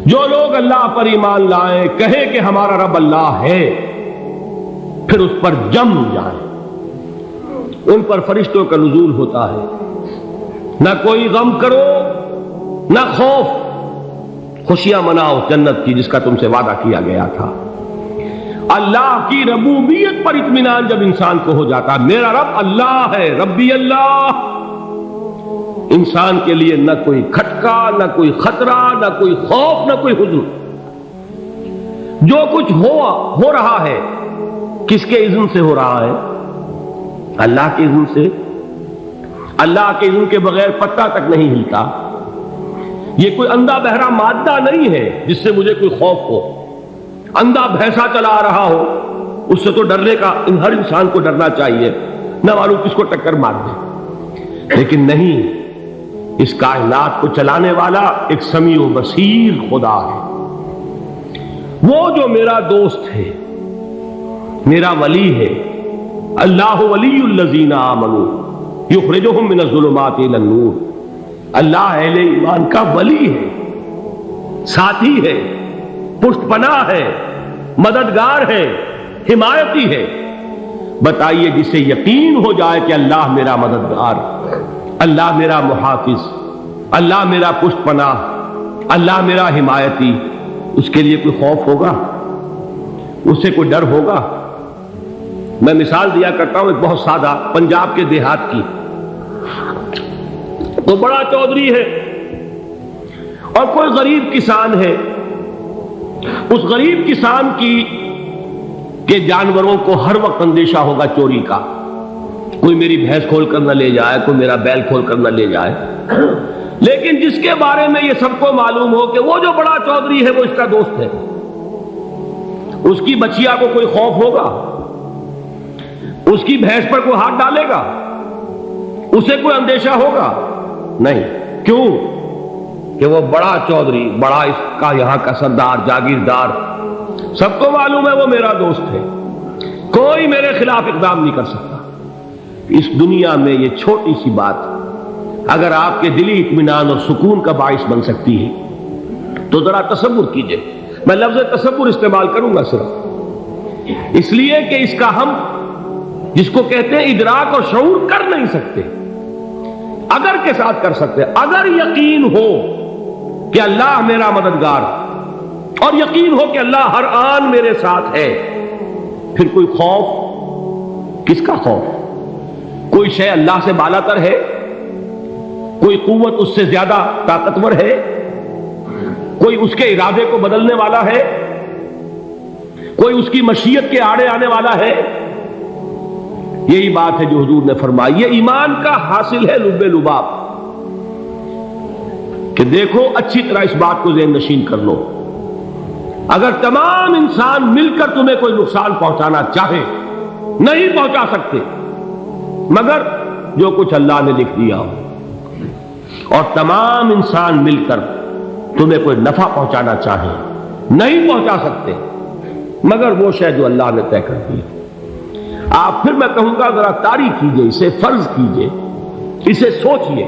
جو لوگ اللہ پر ایمان لائیں، کہیں کہ ہمارا رب اللہ ہے، پھر اس پر جم جائیں، ان پر فرشتوں کا نزول ہوتا ہے، نہ کوئی غم کرو نہ خوف، خوشیاں مناؤ جنت کی جس کا تم سے وعدہ کیا گیا تھا۔ اللہ کی ربوبیت پر اطمینان جب انسان کو ہو جاتا، میرا رب اللہ ہے، ربی اللہ، انسان کے لیے نہ کوئی کھٹکا، نہ کوئی خطرہ، نہ کوئی خوف، نہ کوئی حزن۔ جو کچھ ہو رہا ہے کس کے اذن سے ہو رہا ہے؟ اللہ کے اذن سے۔ اللہ کے اذن کے بغیر پتہ تک نہیں ہلتا۔ یہ کوئی اندھا بہرا مادہ نہیں ہے جس سے مجھے کوئی خوف ہو۔ اندھا بھینسا چلا آ رہا ہو اس سے تو ڈرنے کا ہر انسان کو ڈرنا چاہیے، نہ معلوم کس کو ٹکر مار دے۔ لیکن نہیں، اس کائنات کو چلانے والا ایک سمیع و بصیر خدا ہے، وہ جو میرا دوست ہے، میرا ولی ہے۔ اللہ ولی الذین آمنوا یخرجہم من الظلمات الی النور۔ اللہ اہل ایمان کا ولی ہے، ساتھی ہے، پشت پناہ ہے، مددگار ہے، حمایتی ہے۔ بتائیے جسے یقین ہو جائے کہ اللہ میرا مددگار، اللہ میرا محافظ، اللہ میرا پشت پناہ، اللہ میرا حمایتی، اس کے لیے کوئی خوف ہوگا؟ اس سے کوئی ڈر ہوگا؟ میں مثال دیا کرتا ہوں ایک بہت سادہ، پنجاب کے دیہات کی۔ تو بڑا چودھری ہے اور کوئی غریب کسان ہے۔ اس غریب کسان کے جانوروں کو ہر وقت اندیشہ ہوگا چوری کا، کوئی میری بھینس کھول کر نہ لے جائے، کوئی میرا بیل کھول کر نہ لے جائے۔ لیکن جس کے بارے میں یہ سب کو معلوم ہو کہ وہ جو بڑا چودھری ہے وہ اس کا دوست ہے، اس کی بچیا کو کوئی خوف ہوگا؟ اس کی بھینس پر کوئی ہاتھ ڈالے گا؟ اسے کوئی اندیشہ ہوگا؟ نہیں۔ کیوں؟ کہ وہ بڑا چودھری، بڑا اس کا یہاں کا سردار، جاگیردار، سب کو معلوم ہے وہ میرا دوست ہے، کوئی میرے خلاف اقدام نہیں کر سکتا۔ اس دنیا میں یہ چھوٹی سی بات اگر آپ کے دلی اطمینان اور سکون کا باعث بن سکتی ہے تو ذرا تصور کیجئے۔ میں لفظ تصور استعمال کروں گا صرف اس لیے کہ اس کا ہم جس کو کہتے ہیں ادراک اور شعور کر نہیں سکتے، اگر کے ساتھ کر سکتے۔ اگر یقین ہو کہ اللہ میرا مددگار اور یقین ہو کہ اللہ ہر آن میرے ساتھ ہے، پھر کوئی خوف؟ کس کا خوف؟ کوئی شے اللہ سے بالا تر ہے؟ کوئی قوت اس سے زیادہ طاقتور ہے؟ کوئی اس کے ارادے کو بدلنے والا ہے؟ کوئی اس کی مشیت کے آڑے آنے والا ہے؟ یہی بات ہے جو حضور نے فرمائی، یہ ایمان کا حاصل ہے لب لباب، کہ دیکھو اچھی طرح اس بات کو ذہن نشین کر لو، اگر تمام انسان مل کر تمہیں کوئی نقصان پہنچانا چاہے نہیں پہنچا سکتے، مگر جو کچھ اللہ نے لکھ دیا ہو، اور تمام انسان مل کر تمہیں کوئی نفع پہنچانا چاہے نہیں پہنچا سکتے، مگر وہ شے جو اللہ نے طے کر دی۔ آپ پھر میں کہوں گا ذرا طاری کیجئے، اسے فرض کیجئے، اسے سوچئے،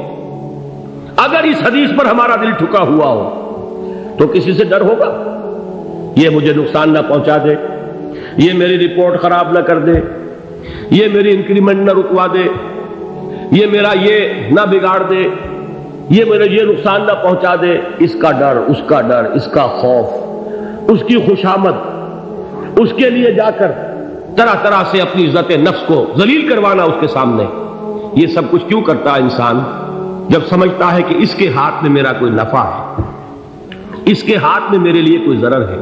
اگر اس حدیث پر ہمارا دل ٹھکا ہوا ہو تو کسی سے ڈر ہوگا؟ یہ مجھے نقصان نہ پہنچا دے، یہ میری رپورٹ خراب نہ کر دے، یہ میری انکریمنٹ نہ رکوا دے، یہ میرا یہ نہ بگاڑ دے، یہ میرے یہ نقصان نہ پہنچا دے۔ اس کا ڈر، اس کا ڈر، اس کا خوف، اس کی خوشامد، اس کے لیے جا کر طرح طرح سے اپنی عزت نفس کو ذلیل کروانا اس کے سامنے، یہ سب کچھ کیوں کرتا ہے انسان؟ جب سمجھتا ہے کہ اس کے ہاتھ میں میرا کوئی نفع ہے، اس کے ہاتھ میں میرے لیے کوئی ضرر ہے،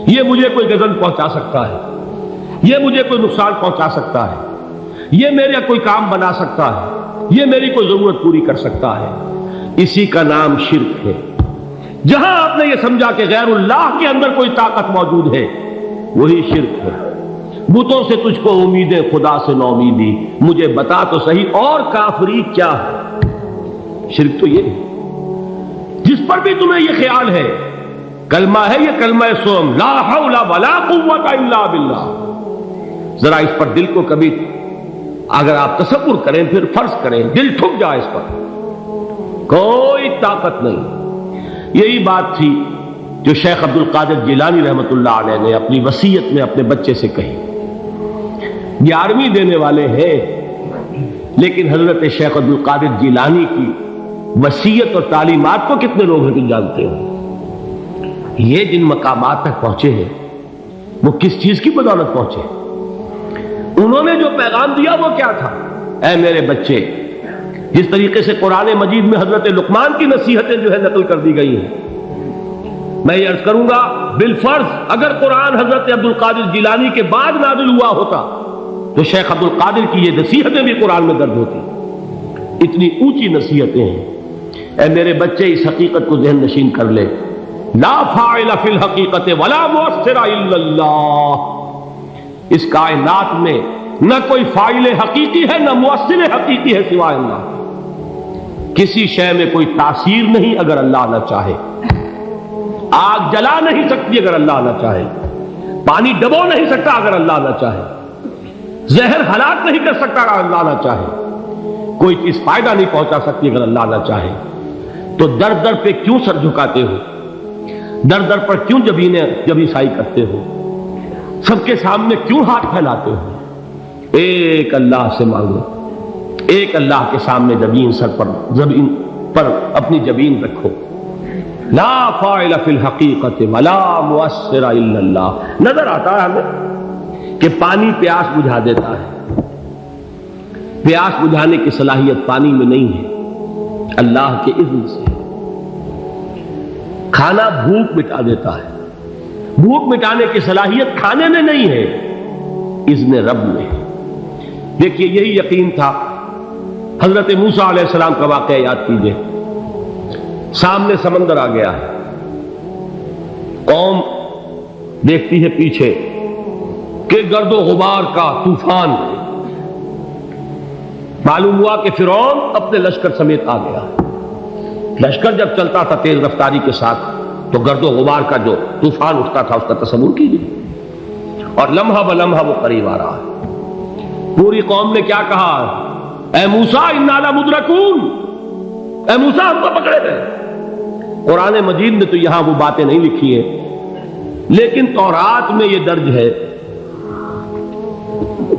یہ مجھے کوئی غضب پہنچا سکتا ہے، یہ مجھے کوئی نقصان پہنچا سکتا ہے، یہ میرا کوئی کام بنا سکتا ہے، یہ میری کوئی ضرورت پوری کر سکتا ہے، اسی کا نام شرک ہے۔ جہاں آپ نے یہ سمجھا کہ غیر اللہ کے اندر کوئی طاقت موجود ہے، وہی شرک ہے۔ بتوں سے تجھ کو امیدیں، خدا سے نو امیدی، مجھے بتا تو صحیح اور کافری کیا ہے؟ شرک تو یہ ہے۔ جس پر بھی تمہیں یہ خیال ہے، کلمہ ہے یہ کلمہ سوم، لا حول ولا قوت الا باللہ، ذرا اس پر دل کو کبھی اگر آپ تصور کریں، پھر فرض کریں، دل ٹھک جائے اس پر، کوئی طاقت نہیں۔ یہی بات تھی جو شیخ عبد القادر جیلانی رحمۃ اللہ علیہ نے اپنی وصیت میں اپنے بچے سے کہی. 11ویں دینے والے ہیں، لیکن حضرت شیخ عبد القادر جیلانی کی وصیت اور تعلیمات کو کتنے لوگ ہیں جانتے ہو؟ یہ جن مقامات تک پہنچے ہیں وہ کس چیز کی بدولت پہنچے؟ انہوں نے جو پیغام دیا وہ کیا تھا؟ اے میرے بچے، جس طریقے سے قرآن مجید میں حضرت لقمان کی نصیحتیں جو ہے نقل کر دی گئی ہیں، میں یہ عرض کروں گا بالفرض اگر قرآن حضرت عبد القادر جیلانی کے بعد نازل ہوا ہوتا تو شیخ عبد القادر کی یہ نصیحتیں بھی قرآن میں درج ہوتی. اتنی اونچی نصیحتیں ہیں. اے میرے بچے، اس حقیقت کو ذہن نشین کر لے، لا فاعل فی الحقیقت ولا مؤثر الا اللہ. اس کائنات میں نہ کوئی فاعل حقیقی ہے نہ مؤثر حقیقی ہے سوائے اللہ. کسی شے میں کوئی تاثیر نہیں اگر اللہ نہ چاہے. آگ جلا نہیں سکتی اگر اللہ نہ چاہے. پانی ڈبو نہیں سکتا اگر اللہ نہ چاہے. زہر ہلاک نہیں کر سکتا اگر اللہ نہ چاہے. کوئی چیز فائدہ نہیں پہنچا سکتی اگر اللہ نہ چاہے. تو در در پہ کیوں سر جھکاتے ہو؟ در در پر کیوں جبیں سائی کرتے ہو؟ سب کے سامنے کیوں ہاتھ پھیلاتے ہو؟ ایک اللہ سے مانگو. ایک اللہ کے سامنے زمین پر اپنی جبین رکھو. لا فاعل فی الحقیقت ولا مؤثر الا اللہ. نظر آتا ہے ہمیں کہ پانی پیاس بجھا دیتا ہے. پیاس بجھانے کی صلاحیت پانی میں نہیں ہے، اللہ کے اذن سے. کھانا بھوک مٹا دیتا ہے. بھوک مٹانے کی صلاحیت کھانے میں نہیں ہے، اذن رب میں ہے. دیکھیے یہی یقین تھا. حضرت موسیٰ علیہ السلام کا واقعہ یاد کیجئے. سامنے سمندر آ گیا ہے. قوم دیکھتی ہے پیچھے کہ گرد و غبار کا طوفان. معلوم ہوا کہ فرعون اپنے لشکر سمیت آ گیا. لشکر جب چلتا تھا تیز رفتاری کے ساتھ تو گرد و غبار کا جو طوفان اٹھتا تھا اس کا تصور کیجیے. اور لمحہ بلمحہ وہ قریب آ رہا ہے. پوری قوم نے کیا کہا؟ اے موسیٰ انا لمدرکون. اے موسیٰ ہم کو پکڑے گئے. قرآن مجید میں تو یہاں وہ باتیں نہیں لکھی ہیں، لیکن تورات میں یہ درج ہے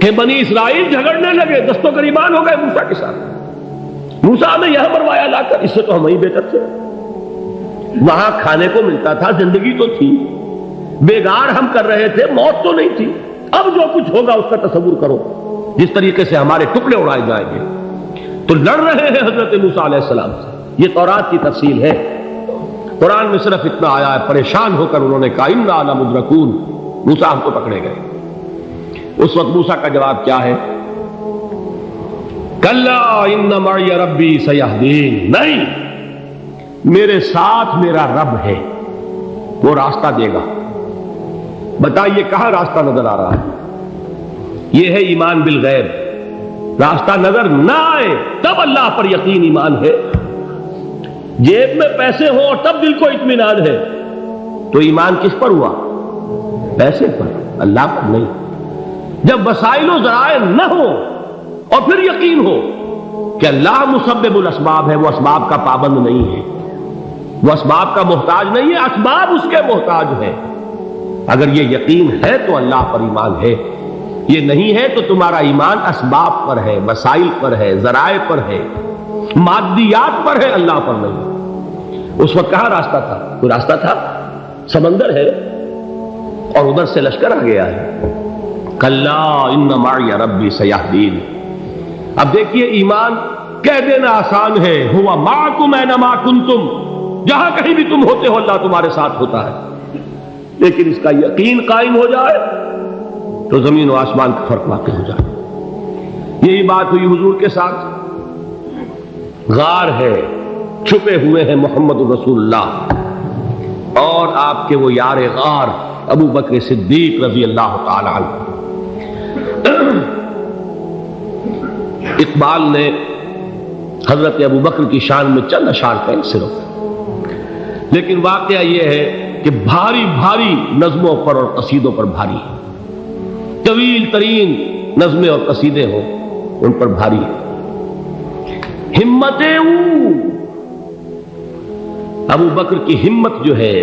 کہ بنی اسرائیل جھگڑنے لگے، دست و گریبان ہو گئے موسیٰ کے ساتھ. موسیٰ نے یہاں مروایا لا کر، اس سے تو ہم ہی بہتر تھے. وہاں کھانے کو ملتا تھا، زندگی تو تھی، بیگار ہم کر رہے تھے، موت تو نہیں تھی. اب جو کچھ ہوگا اس کا تصور کرو، جس طریقے سے ہمارے ٹکڑے اڑائے جائیں گے. تو لڑ رہے ہیں حضرت موسیٰ علیہ السلام سے. یہ تورات کی تفصیل ہے. قرآن میں صرف اتنا آیا ہے، پریشان ہو کر انہوں نے کہا انا لمدرکون. موسیٰ ہم کو پکڑے گئے. اس وقت موسیٰ کا جواب کیا ہے؟ کلا ان معی ربی سیہدین. نہیں، میرے ساتھ میرا رب ہے، وہ راستہ دے گا. بتائیے کہاں راستہ نظر آ رہا ہے؟ یہ ہے ایمان بالغیب. راستہ نظر نہ آئے تب اللہ پر یقین ایمان ہے. جیب میں پیسے ہوں اور تب دل کو اطمینان ہے تو ایمان کس پر ہوا؟ پیسے پر، اللہ پر نہیں. جب وسائل و ذرائع نہ ہو اور پھر یقین ہو کہ اللہ مسبب الاسباب ہے، وہ اسباب کا پابند نہیں ہے، وہ اسباب کا محتاج نہیں ہے، اسباب اس کے محتاج ہے. اگر یہ یقین ہے تو اللہ پر ایمان ہے. یہ نہیں ہے تو تمہارا ایمان اسباب پر ہے، وسائل پر ہے، ذرائع پر ہے، مادیات پر ہے، اللہ پر نہیں. اس وقت کہاں راستہ تھا؟ کوئی راستہ تھا؟ سمندر ہے اور ادھر سے لشکر آ گیا ہے. کلا ان معی ربی سیہدین. اب دیکھیے ایمان کہہ دینا آسان ہے، ہوا معکم اینما کنتم. جہاں کہیں بھی تم ہوتے ہو اللہ تمہارے ساتھ ہوتا ہے. لیکن اس کا یقین قائم ہو جائے تو زمین و آسمان کا فرق واقع ہو جائے. یہی بات ہوئی حضور کے ساتھ. غار ہے، چھپے ہوئے ہیں محمد رسول اللہ اور آپ کے وہ یار غار ابو بکر صدیق رضی اللہ تعالی عنہ. اقبال نے حضرت ابو بکر کی شان میں چند اشعار کہیں صرف، لیکن واقعہ یہ ہے کہ بھاری بھاری نظموں پر اور قصیدوں پر بھاری ہے. طویل ترین نظمیں اور قصیدے ہوں ان پر بھاری ہے. ہمتیں ابو بکر کی ہمت جو ہے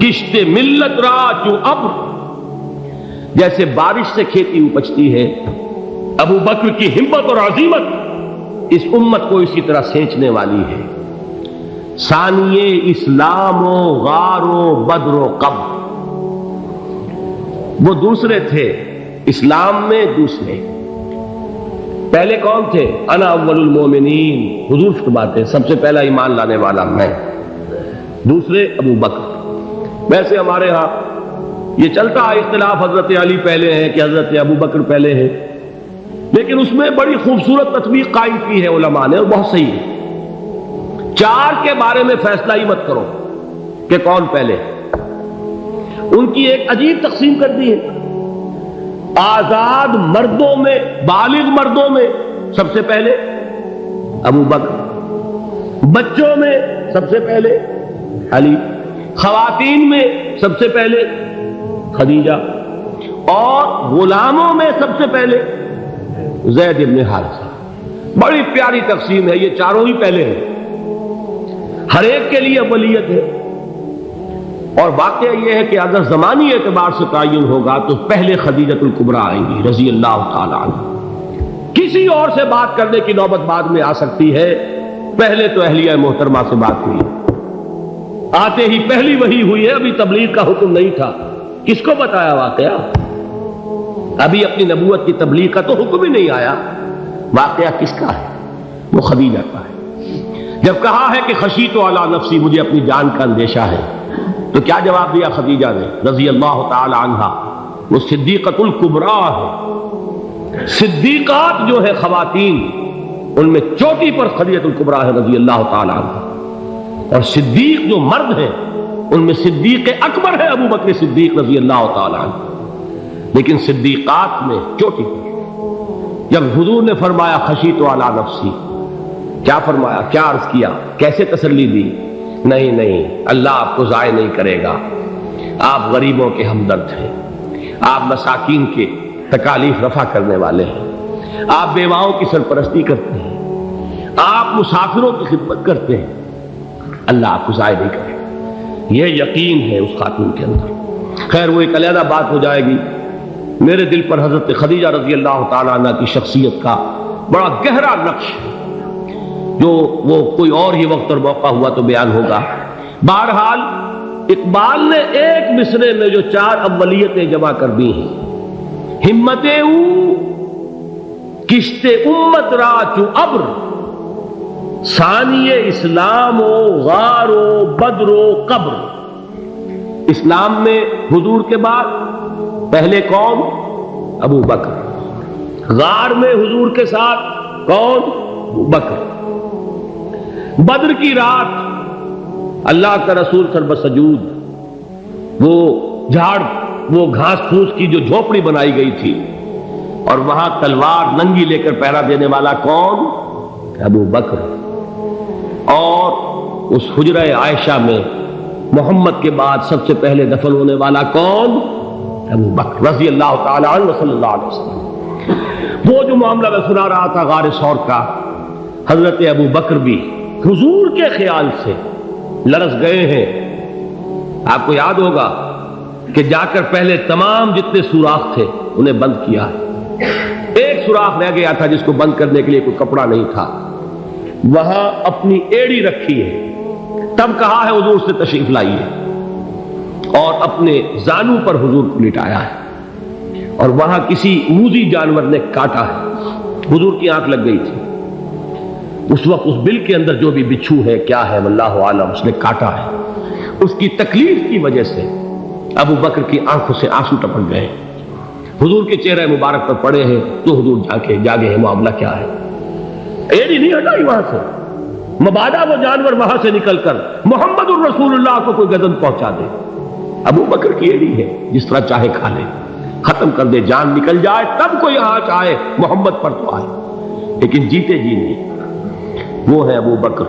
کشت ملت را جو ابر، جیسے بارش سے کھیتی اپجتی ہے، ابو بکر کی ہمت اور عزیمت اس امت کو اسی طرح سینچنے والی ہے۔ ثانیے اسلام و غار و بدر و قبر، وہ دوسرے تھے اسلام میں، دوسرے پہلے کون تھے؟ انا اول المومنین، حضور فرماتے ہیں سب سے پہلا ایمان لانے والا میں، دوسرے ابو بکر۔ ویسے ہمارے ہاں یہ چلتا ہے اختلاف، حضرت علی پہلے ہیں کہ حضرت ابو بکر پہلے ہیں، لیکن اس میں بڑی خوبصورت تطبیق قائم کی ہے علماء نے، اور بہت صحیح ہے۔ چار کے بارے میں فیصلہ ہی مت کرو کہ کون پہلے، ان کی ایک عجیب تقسیم کر دی ہے۔ آزاد مردوں میں، بالغ مردوں میں سب سے پہلے ابو بکر، بچوں میں سب سے پہلے علی، خواتین میں سب سے پہلے خدیجہ، اور غلاموں میں سب سے پہلے زید بن حارثہ۔ بڑی پیاری تقسیم ہے، یہ چاروں ہی پہلے ہیں، ہر ایک کے لیے اولیت ہے۔ اور واقعہ یہ ہے کہ اگر زمانی اعتبار سے تعین ہوگا تو پہلے خدیجۃ الکبریٰ آئیں گی رضی اللہ تعالی عنہ۔ کسی اور سے بات کرنے کی نوبت بعد میں آ سکتی ہے، پہلے تو اہلیہ محترمہ سے بات ہوئی، آتے ہی پہلی وحی ہوئی ہے، ابھی تبلیغ کا حکم نہیں تھا۔ کس کو بتایا واقعہ؟ ابھی اپنی نبوت کی تبلیغ کا تو حکم ہی نہیں آیا۔ واقعہ کس کا ہے؟ وہ خدیجہ کا ہے۔ جب کہا ہے کہ خشیت علی نفسی، مجھے اپنی جان کا اندیشہ ہے، تو کیا جواب دیا خدیجہ نے رضی اللہ تعالی عنہا؟ وہ صدیقۃ الکبریٰ ہے۔ صدیقات جو ہے خواتین، ان میں چوٹی پر خدیجۃ الکبریٰ ہے رضی اللہ تعالی عنہا، اور صدیق جو مرد ہیں ان میں صدیق اکبر ہے ابو بکر صدیق رضی اللہ تعالی عنہ، لیکن صدیقات میں چوٹی پر۔ جب حضور نے فرمایا خشیت علی نفسی، کیا فرمایا، کیا عرض کیا، کیسے تسلی دی؟ نہیں نہیں، اللہ آپ کو ضائع نہیں کرے گا، آپ غریبوں کے ہمدرد ہیں، آپ مساکین کے تکالیف رفع کرنے والے ہیں، آپ بیواؤں کی سرپرستی کرتے ہیں، آپ مسافروں کی خدمت کرتے ہیں، اللہ آپ کو ضائع نہیں کرے گا۔ یہ یقین ہے اس خاتون کے اندر۔ خیر وہ ایک علیحدہ بات ہو جائے گی۔ میرے دل پر حضرت خدیجہ رضی اللہ تعالیٰ عنہ کی شخصیت کا بڑا گہرا نقش ہے، جو وہ کوئی اور ہی وقت اور موقع ہوا تو بیان ہوگا۔ بہرحال اقبال نے ایک مصرے میں جو چار اولیتیں جمع کر دی ہیں، ہمت او کشت امت را چو ابر، ثانی اسلام و غار و بدر و قبر۔ اسلام میں حضور کے بعد پہلے کون؟ ابو بکر۔ غار میں حضور کے ساتھ کون؟ ابو بکر۔ بدر کی رات اللہ کا رسول سرب سجود، وہ جھاڑ، وہ گھاس پھوس کی جو جھوپڑی بنائی گئی تھی، اور وہاں تلوار ننگی لے کر پہرا دینے والا کون؟ ابو بکر۔ اور اس حجرہ عائشہ میں محمد کے بعد سب سے پہلے دفن ہونے والا کون؟ ابو بکر رضی اللہ تعالی عنہ صلی اللہ علیہ وسلم۔ وہ جو معاملہ میں سنا رہا تھا غار ثور کا، حضرت ابو بکر بھی حضور کے خیال سے لرز گئے ہیں۔ آپ کو یاد ہوگا کہ جا کر پہلے تمام جتنے سوراخ تھے انہیں بند کیا ہے، ایک سوراخ رہ گیا تھا جس کو بند کرنے کے لیے کوئی کپڑا نہیں تھا، وہاں اپنی ایڑی رکھی ہے، تب کہا ہے حضور سے تشریف لائیے، اور اپنے زانو پر حضور کو لٹایا ہے، اور وہاں کسی موذی جانور نے کاٹا ہے، حضور کی آنکھ لگ گئی تھی، اس وقت اس بل کے اندر جو بھی بچھو ہے کیا ہے واللہ عالم، اس نے کاٹا ہے، اس کی تکلیف کی وجہ سے ابو بکر کی آنکھوں سے آنسو ٹپک گئے، حضور کے چہرے مبارک پر پڑے ہیں، تو حضور جاگے ہیں، معاملہ کیا ہے؟ ایڑی نہیں ہٹائی وہاں سے، مبادا وہ جانور وہاں سے نکل کر محمد الرسول اللہ کو کوئی گزن پہنچا دے، ابو بکر کی ایڑی ہے، جس طرح چاہے کھا لے، ختم کر دے، جان نکل جائے تب کوئی آنچ آئے، محمد پر تو آئے، لیکن جیتے جی نہیں۔ وہ ہے ابو بکر۔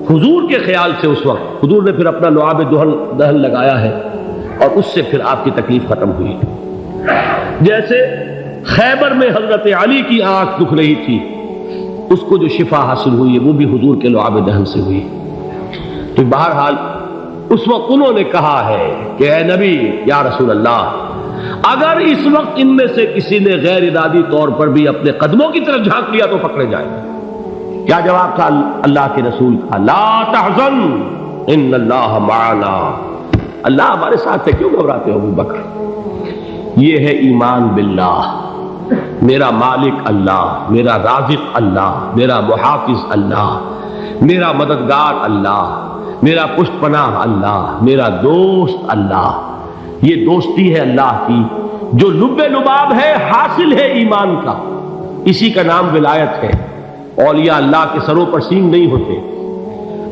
حضور کے خیال سے اس وقت حضور نے پھر اپنا لعاب دہن لگایا ہے، اور اس سے پھر آپ کی تکلیف ختم ہوئی۔ جیسے خیبر میں حضرت علی کی آنکھ دکھ رہی تھی، اس کو جو شفا حاصل ہوئی ہے وہ بھی حضور کے لعاب دہن سے ہوئی۔ تو بہرحال اس وقت انہوں نے کہا ہے کہ اے نبی یا رسول اللہ، اگر اس وقت ان میں سے کسی نے غیر ارادی طور پر بھی اپنے قدموں کی طرف جھانک لیا تو پکڑے جائیں گے۔ کیا جواب تھا اللہ کے رسول کا؟ لا تحزن ان اللہ معنا، اللہ ہمارے ساتھ ہے، کیوں گھبراتے ہو ابو بکر؟ یہ ہے ایمان باللہ، میرا مالک اللہ، میرا رازق اللہ، میرا محافظ اللہ، میرا مددگار اللہ، میرا پشت پناہ اللہ، میرا دوست اللہ۔ یہ دوستی ہے اللہ کی جو لب لباب ہے، حاصل ہے ایمان کا، اسی کا نام ولایت ہے۔ اولیاء اللہ کے سروں پر سینگ نہیں ہوتے،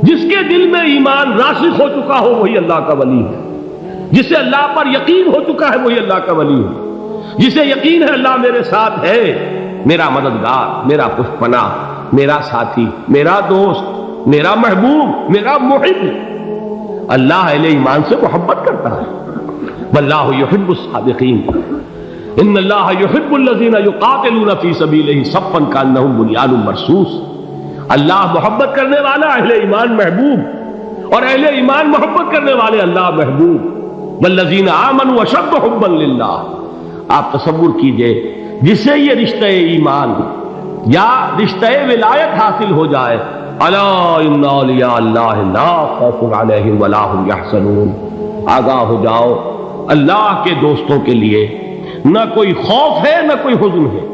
جس کے دل میں ایمان راسخ ہو چکا ہو وہی اللہ کا ولی ہے، جسے اللہ پر یقین ہو چکا ہے وہی اللہ کا ولی ہے، جسے یقین ہے اللہ میرے ساتھ ہے، میرا مددگار، میرا پشت پناہ، میرا ساتھی، میرا دوست، میرا محبوب، میرا محب۔ اللہ اہل ایمان سے محبت کرتا ہے۔ واللہ یحب الصادقین، ان اللہ یحب الذین یقاتلون فی سبیلہ صفا کانہم بنیان مرصوص۔ اللہ محبت کرنے والا، اہل ایمان محبوب، اور اہل ایمان محبت کرنے والے اللہ محبوب۔ والذین آمنوا اشد حبا للہ۔ آپ تصور کیجئے جسے یہ رشتہ ایمان یا رشتہ ولایت حاصل ہو جائے، الا ان اولیاء اللہ لا خوف علیہم ولا هم یحزنون، آگاہ ہو جاؤ، اللہ کے دوستوں کے لیے نہ کوئی خوف ہے نہ کوئی حزن ہے۔